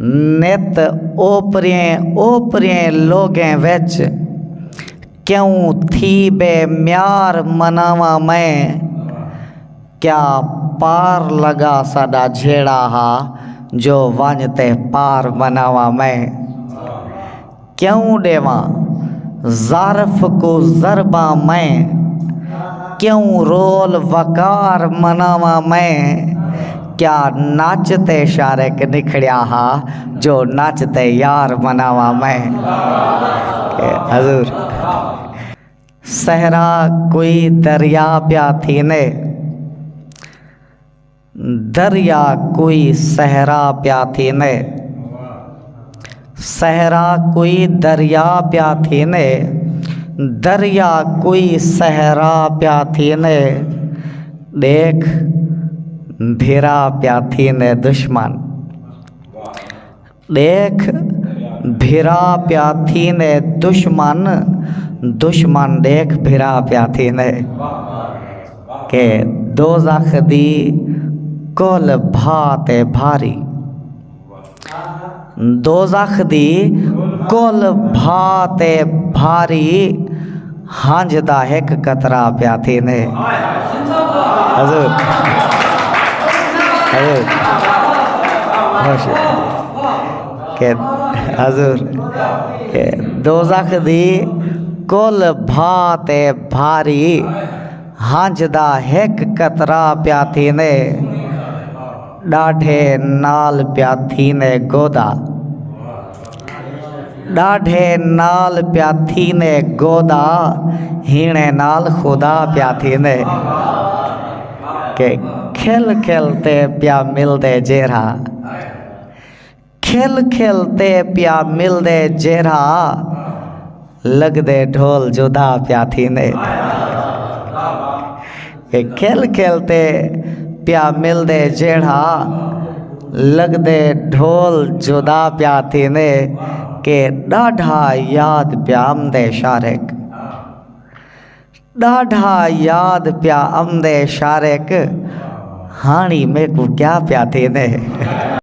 नित ओपरिए लोगें विच क्यों थी बेम्यार मनावा मैं। क्या पार लगा साडा झेड़ा हा जो वंजते पार मनावा मैं। क्यों देवा ज़ारफ को ज़रबा मैं, क्यों रोल वकार मनावा मैं। क्या नाचते शारक निखड़िया हा जो नाचते यार मनावा मैं। हजूर सहरा कोई दरिया प्या थी ने, दरिया कोई सहरा प्या थी ने। सहरा कोई दरिया प्या थी ने, दरिया कोई सहरा प्या थी ने। देख भिरा प्या थी ने दुश्मन, देख भिरा प्या थी ने दुश्मन। दुश्मन देख भिरा प्या थी ने के दोज़ख दी कुल भाते भारी। दोज़ख दी कुल भाते भारी, हंज दा एक कतरा प्या थी ने। हजूर के हजूर के दोज़ख दी कुल भाते भारी, हंज दा एक कतरा प्या थी ने। डाढ़े नाल प्या थी ने गोदा, डाढ़े नाल प्या थी ने गोदा। हीणे नाल खुदा प्या थी ने के खेल खेलते प्या मिलदे जेरा। खेल खेलते प्या मिलदे जेरा, लगदे ढोल जुदा प्या थी ने। खेल खेलते प्या मिलदे जेड़ा, लगदे ढोल जुदा प्या थी ने। के डाढ़ा याद प्या आमदे शारक, डाढ़ा याद प्या आमदे शारक। हाणी में को क्या प्या थी ने।